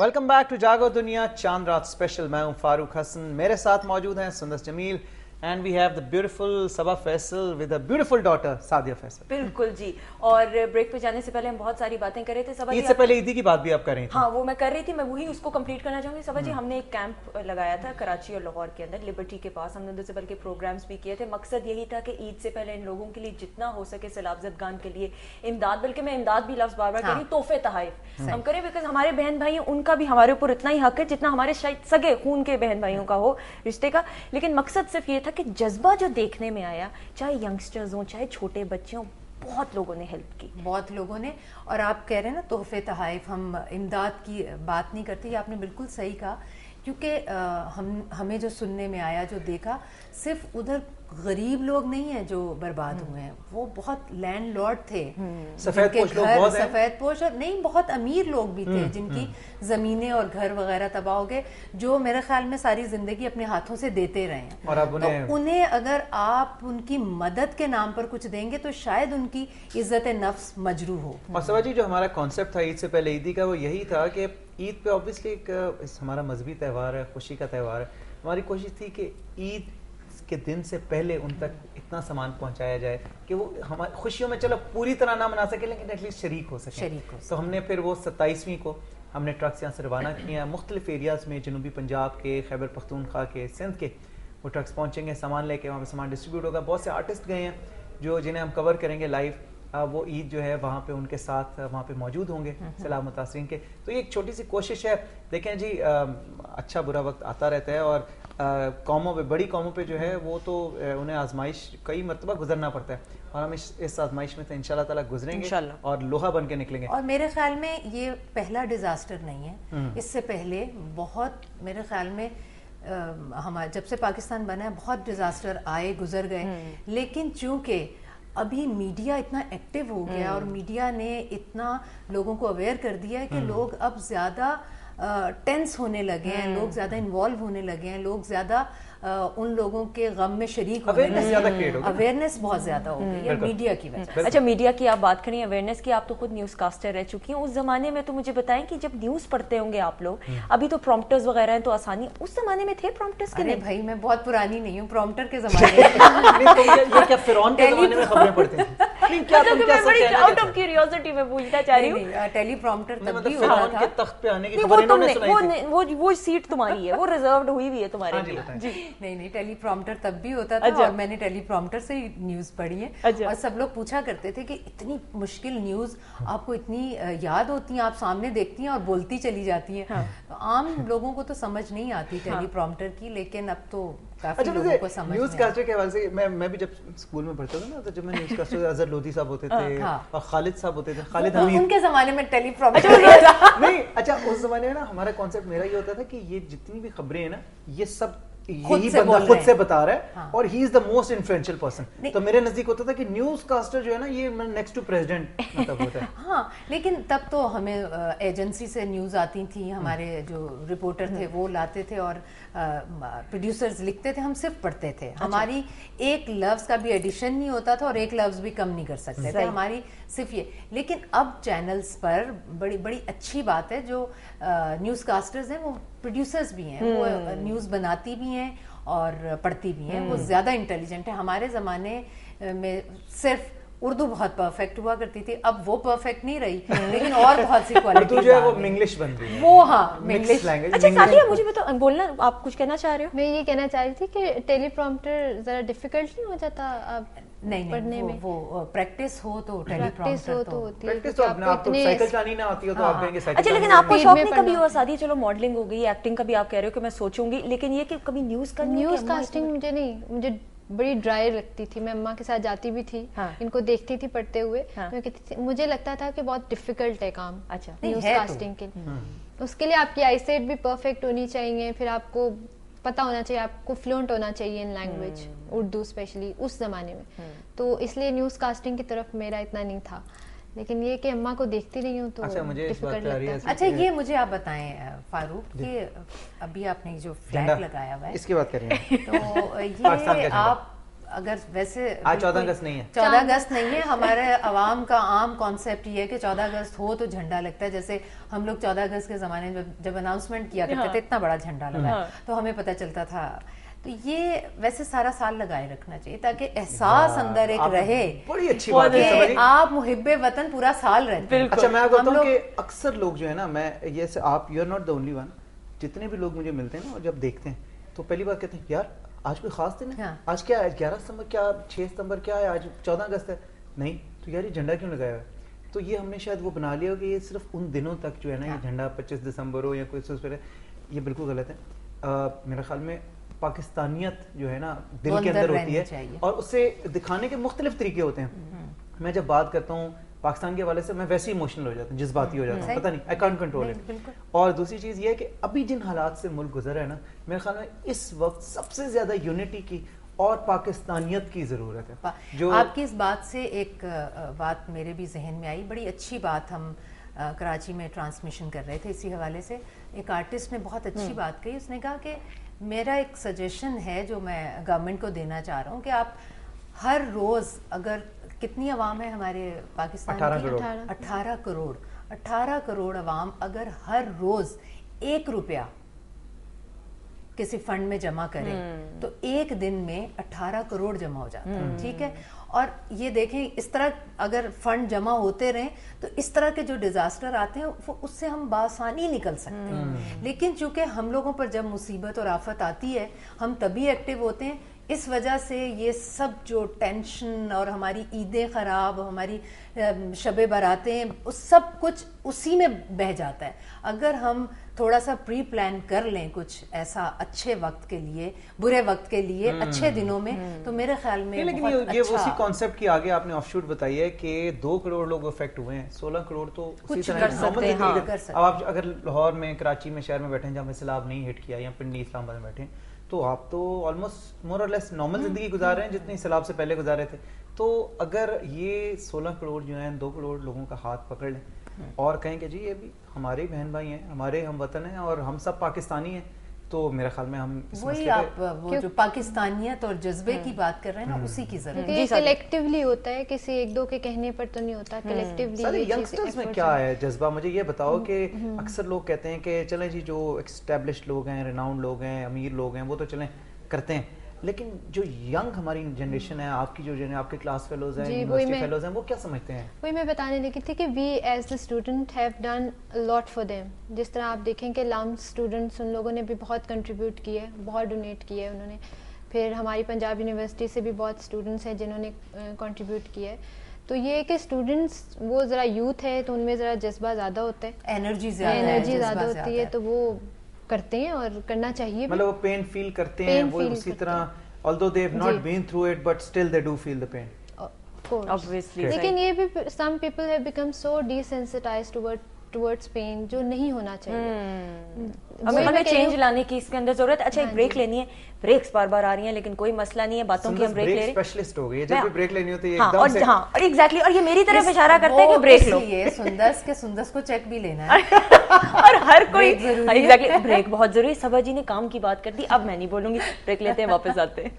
Welcome back to जागो दुनिया चांद रात स्पेशल. मैं हूं फारूक हसन, मेरे साथ मौजूद हैं Sundas Jamil and we have the beautiful Saba Faisal with a beautiful daughter Sadia Faisal. बिल्कुल जी. और ब्रेक पे जाने से पहले हम बहुत सारी बातें कर रहे थे. सबा जी, ईद से पहले ईदी की बात भी आप कर रही थी. हाँ, वो मैं कर रही थी, मैं वही उसको कंप्लीट करना चाहूंगी. सबा जी, हमने एक कैंप लगाया था कराची और लाहौर के अंदर, लिबर्टी के पास. हमने उधर से बल्कि प्रोग्राम्स भी किए थे. मकसद यही था कि ईद से पहले इन लोगों के लिए जितना हो सके सैलाब ज़दगान के लिए इमदाद, बल्कि मैं इमदाद भी लफ्ज़ बार बार कह रही, तोहफे तहाइफ हम करें, बिकॉज हमारे बहन भाई उनका भी हमारे ऊपर इतना ही हक है जितना हमारे शायद सगे खून के बहन भाइयों का हो रिश्ते का. लेकिन मकसद सिर्फ ये था कि जज्बा जो देखने में आया, चाहे यंगस्टर्स हों चाहे छोटे बच्चे हों, बहुत लोगों ने हेल्प की, बहुत लोगों ने. और आप कह रहे हैं ना तोहफे तहाइफ, हम इमदाद की बात नहीं करते, ये आपने बिल्कुल सही कहा. क्योंकि हमें जो सुनने में आया, जो देखा, सिर्फ उधर गरीब लोग नहीं हैं जो बर्बाद हुए हैं, वो बहुत लैंडलॉर्ड थे, सफेदपोश लोग बहुत हैं, सफेदपोश और नहीं बहुत अमीर लोग भी थे जिनकी जमीनें और घर वगैरह तबाह हो गए, जो मेरे ख्याल में सारी जिंदगी अपने हाथों से देते रहे हैं. और अब उन्हें अगर आप उनकी मदद के नाम पर कुछ देंगे तो शायद उनकी इज्जत नफ्स मजरू हो. और सबा जी, जो हमारा कॉन्सेप्ट था ईद से पहले ईदी का, वो यही था कि ईद पे ऑब्वियसली एक हमारा मजहबी त्यौहार है, खुशी का त्यौहार है. हमारी कोशिश थी कि ईद के दिन से पहले उन तक इतना सामान पहुंचाया जाए कि वो हमारी खुशियों में चलो पूरी तरह ना मना सके लेकिन एटलीस्ट शरीक हो सके. तो हमने फिर वो 27वीं को हमने ट्रक्स यहाँ से रवाना किया मुख्तलिफ एरियाज़ में, जनूबी पंजाब के, खैबर पख्तूनख्वा के, सिंध के. वो ट्रक्स पहुँचेंगे, सामान लेके वहाँ पे सामान डिस्ट्रीब्यूट होगा. बहुत से आर्टिस्ट गए हैं जो जिन्हें हम कवर करेंगे लाइव. वो ईद जो है वहाँ पे उनके साथ वहाँ पे मौजूद होंगे सैलाब मुतासरीन के. तो ये एक छोटी सी कोशिश है. देखें जी, अच्छा बुरा वक्त आता रहता है और कौमों पे, बड़ी कौमों पे जो है वो तो उन्हें आजमाइश कई मरतबा गुजरना पड़ता है और हम इस आजमाइश में तो इंशाल्लाह ताला गुजरेंगे और लोहा बन के निकलेंगे. और मेरे ख्याल में ये पहला डिजास्टर नहीं है. इससे पहले बहुत, मेरे ख्याल में हमारे जब से पाकिस्तान बना है बहुत डिजास्टर आए गुजर गए, लेकिन चूंकि अभी मीडिया इतना एक्टिव हो गया और मीडिया ने इतना लोगों को अवेयर कर दिया है कि लोग अब ज्यादा टेंस होने लगे हैं, लोग ज्यादा इन्वॉल्व होने लगे हैं, लोग ज्यादा उन लोगों के गम में शरीक होने लगे. अवेयरनेस बहुत ज्यादा हो गई है मीडिया की वजह से. अच्छा, मीडिया की आप बात करें, अवेयरनेस की, आप तो खुद न्यूज कास्टर रह चुकी हैं. उस जमाने में तो मुझे बताएं कि जब न्यूज पढ़ते होंगे आप लोग, अभी तो प्रॉम्प्टर्स वगैरह हैं तो आसानी, उस जमाने में थे प्रॉम्प्टर्स के? नहीं भाई, मैं बहुत पुरानी नहीं हूँ, प्रॉम्प्टर के जमाने आउट ऑफ क्यूरियोसिटी में पूछना चाह रही हूँ. टेलीप्रॉम्प्टर तब भी होता था, तख्त पे आने की खबर इन्होंने सुनाई थी. वो सीट तुम्हारी है, वो रिजर्व्ड हुई हुई है तुम्हारे लिए. नहीं, टेलीप्रॉम्प्टर तब भी होता था. और मैंने टेलीप्रॉम्प्टर से ही न्यूज पढ़ी है. और सब लोग पूछा करते थे कि इतनी मुश्किल न्यूज आपको इतनी याद होती है, आप सामने देखती हैं और बोलती चली जाती हैं. तो आम लोगों को तो समझ नहीं आती टेलीप्रॉम्प्टर की, लेकिन अब तो काफी लोगों को समझ. न्यूज कास्टर के हवाले से मैं भी जब स्कूल में पढ़ता था ना, तो जब मैं न्यूज कास्टर अजहर लोधी साहब होते थे और खालिद साहब होते थे, खालिद हमीद, उनके जमाने में टेलीप्रॉम्प्टर नहीं. अच्छा, उस जमाने में ना हमारा कॉन्सेप्ट मेरा ये होता था कि ये जितनी भी खबरें हैं ना, ये सब यही बंदा खुद से बता रहा है. हाँ. और he is the most influential person. तो मेरे नजदीक होता था कि न्यूज कास्टर जो है ना, ये नेक्स्ट टू प्रेसिडेंट मतलब होता है. हाँ, लेकिन तब तो हमें एजेंसी से न्यूज आती थी, हमारे जो रिपोर्टर थे वो लाते थे और प्रोड्यूसर्स लिखते थे, हम सिर्फ पढ़ते थे. हमारी एक लफ्ज का भी एडिशन नहीं होता था और एक लफ्ज भी कम नहीं कर सकते थे, हमारी सिर्फ ये. लेकिन अब चैनल्स पर बड़ी बड़ी अच्छी बात है, जो न्यूज कास्टर्स हैं वो प्रोड्यूसर्स भी हैं, वो न्यूज बनाती भी हैं और पढ़ती भी हैं, वो ज्यादा इंटेलिजेंट है. हमारे जमाने में सिर्फ उर्दू बहुत परफेक्ट हुआ करती थी, अब वो परफेक्ट नहीं रही, लेकिन और बहुत सी क्वालिटी जो है वो इंग्लिश बन रही है, वो हाँ इंग्लिश लैंग्वेज. अच्छा सादिया, मुझे तो बोलना, आप कुछ कहना चाह रहे हो? मैं ये कहना चाह रही थी कि टेलीप्रॉम्प्टर जरा डिफिकल्ट नहीं हो जाता अब नहीं पढ़ने में? वो प्रैक्टिस हो तो टेलीप्रॉम्प्टर तो प्रैक्टिस तो आपको साइकिल चलानी ना आती हो तो आप कहेंगे साइकिल. अच्छा, लेकिन आपको शौक नहीं कभी हुआ सादिया? चलो मॉडलिंग हो गई, एक्टिंग का भी आप कह रहे हो कि मैं सोचूंगी, लेकिन ये कि कभी न्यूज कास्टिंग मुझे नहीं, मुझे बड़ी ड्राई लगती थी. मैं अम्मा के साथ जाती भी थी, इनको देखती थी पढ़ते हुए, मुझे लगता था कि बहुत डिफिकल्ट है काम. अच्छा, न्यूज कास्टिंग के उसके लिए आपकी आईसाइट भी परफेक्ट होनी चाहिए, फिर आपको पता होना चाहिए, आपको फ्लुएंट होना चाहिए इन लैंग्वेज, उर्दू स्पेशली उस जमाने में. तो इसलिए न्यूज कास्टिंग की तरफ मेरा इतना नहीं था, लेकिन ये कि अम्मा को देखती रही हूँ तो डिफिकल्ट लगता है. अच्छा, ये मुझे आप बताएं फारूक कि अभी आपने जो फ्लैग लगाया हुआ है, इसकी बात कर रहे हैं, तो ये اگر ویسے 14 اگست نہیں ہے، 14 اگست نہیں ہے. ہمارے عوام کا عام کانسیپٹ یہ ہے کہ 14 اگست ہو تو جھنڈا لگتا ہے. جیسے ہم لوگ 14 اگست کے زمانے میں جب اناؤنسمنٹ کیا کرتے تھے اتنا بڑا جھنڈا لگا تو ہمیں پتہ چلتا تھا. تو یہ ویسے سارا سال لگائے رکھنا چاہیے تاکہ احساس اندر ایک رہے. بڑی اچھی بات ہے. آپ محب وطن پورا سال رہتے ہیں. اچھا میں آپ کو بتاؤں کہ اکثر لوگ جو ہے نا، میں یہ آپ you are not the only one, جتنے بھی لوگ مجھے ملتے ہیں نا اور جب دیکھتے ہیں تو پہلی بات کہتے ہیں یار آج کوئی خاص دن ہے، آج کیا ہے، 11 ستمبر کیا 6 ستمبر کیا ہے، آج 14 اگست ہے. نہیں تو یار یہ جھنڈا کیوں لگایا ہوا ہے؟ تو یہ ہم نے شاید وہ بنا لیا ہو کہ یہ صرف ان دنوں تک جو ہے نا یہ جھنڈا 25 دسمبر ہو یا کوئی اس پر ہے. یہ بالکل غلط ہے. میرے خیال میں پاکستانیت جو ہے نا دل کے اندر ہوتی ہے اور اسے دکھانے کے مختلف طریقے ہوتے ہیں. میں جب بات کرتا ہوں پاکستان کے حوالے سے میں ویسے ہی ایموشنل ہو جاتا ہوں، جذباتی ہو جاتا ہوں، پتہ نہیں، آئی کانٹ کنٹرول اٹ. اور دوسری چیز یہ ہے کہ ابھی جن حالات سے ملک گزرا ہے نا، میرے خیال میں اس وقت سب سے زیادہ یونٹی کی اور پاکستانیت کی ضرورت ہے. جو آپ کی اس بات سے ایک بات میرے بھی ذہن میں آئی، بڑی اچھی بات. ہم کراچی میں ٹرانسمیشن کر رہے تھے اسی حوالے سے، ایک آرٹسٹ نے بہت اچھی بات کہی. اس نے کہا کہ میرا ایک سجیشن ہے جو میں گورنمنٹ کو دینا چاہ رہا ہوں کہ آپ ہر روز، اگر کتنی عوام ہے ہمارے پاکستان کی؟ 18 کروڑ عوام اگر ہر روز 1 روپیہ کسی فنڈ میں جمع کرے تو ایک دن میں 18 کروڑ جمع ہو جاتا ہے. ٹھیک ہے. اور یہ دیکھیں اس طرح اگر فنڈ جمع ہوتے رہیں تو اس طرح کے جو ڈیزاسٹر آتے ہیں اس سے ہم بآسانی نکل سکتے ہیں. لیکن چونکہ ہم لوگوں پر جب مصیبت اور آفت آتی ہے ہم تبھی ایکٹیو ہوتے ہیں. اس وجہ سے یہ سب جو ٹینشن اور ہماری عیدیں خراب، ہماری شب براتیں، سب کچھ اسی میں بہہ جاتا ہے. اگر ہم تھوڑا سا پری پلان کر لیں کچھ ایسا اچھے وقت کے لیے، برے وقت کے لیے، اچھے دنوں میں، تو میرے خیال میں لیکن یہ اسی کانسیپٹ کی آگے آپ نے آف شوٹ بتائی ہے کہ 2 کروڑ لوگ افیکٹ ہوئے ہیں، 16 کروڑ تو اسی طرح کر سکتے ہیں. اب آپ اگر لاہور میں، کراچی میں، شہر میں بیٹھے ہیں جہاں سیلاب نہیں ہٹ کیا، یا پنڈی اسلام آباد میں بیٹھے ہیں، تو آپ تو آلموسٹ مور اور لیس نارمل زندگی گزار رہے ہیں جتنی سیلاب سے پہلے گزارے تھے. تو اگر یہ 16 کروڑ جو ہیں 2 کروڑ لوگوں کا ہاتھ پکڑ لیں اور کہیں کہ جی یہ بھی ہمارے بہن بھائی ہیں، ہمارے ہم وطن ہیں اور ہم سب پاکستانی ہیں، تو میرے خیال میں ہم وہی آپ وہ جو پاکستانیت اور جذبے کی بات کر رہے ہیں نا، اسی کی ضرورت ہے. یہ کلیکٹیولی ہوتا ہے، کسی ایک دو کے کہنے پر تو نہیں ہوتا. کلیکٹیولی ینگسٹرز میں کیا ہے جذبہ؟ مجھے یہ بتاؤ کہ اکثر لوگ کہتے ہیں کہ چلیں جی جو اسٹیبلشڈ لوگ ہیں، ریناؤنڈ لوگ ہیں، امیر لوگ ہیں، وہ تو چلیں کرتے ہیں، لیکن جو ینگ ہماری جنریشن ہے، آپ کی جو آپ کے کلاس فیلوز ہیں، یونیورسٹی فیلوز ہیں، وہ کیا سمجھتے ہیں؟ وہی میں بتانے لگی تھی کہ we as the student have done lot for them. جس طرح آپ دیکھیں کہ لامس اسٹوڈنٹس، ان لوگوں نے بھی بہت کنٹریبیوٹ کیے، بہت ڈونیٹ کیے انہوں نے. پھر ہماری پنجاب یونیورسٹی سے بھی بہت اسٹوڈنٹس ہیں جنہوں نے کنٹریبیوٹ کیا ہے. تو یہ کہ اسٹوڈنٹس وہ ذرا یوتھ ہے تو ان میں ذرا جذبہ زیادہ ہوتا ہے، انرجی زیادہ ہوتی ہے، تو وہ کرتے ہیں اور کرنا چاہیے. مطلب وہ پین فیل کرتے ہیں، وہ اسی طرح although they have not been through it but still they do feel the pain. Obviously. لیکن یہ بھی some people have become so desensitized towards pain جو نہیں ہونا چاہیے. ہمیں چینج لانے کی اس کے اندر ضرورت ہے. اچھا ایک بریک لینی ہے، بریکس بار بار آ رہی ہیں لیکن کوئی مسئلہ نہیں ہے، باتوں کی ہم بریک لے رہے ہیں. اسپیشلسٹ ہو گئی جب بھی بریک لینی ہوتی ہے ایک دم سے. ہاں اور ایگزیکٹلی، اور یہ میری طرف اشارہ کرتے ہیں کہ بریک لو. یہ سندس کو چیک بھی لینا ہے اور ہر کوئی ایگزیکٹلی بریک بہت ضروری ہے. صبا جی نے کام کی بات کر دی، اب میں نہیں بولوں گی. بریک لیتے ہیں، واپس آتے ہیں.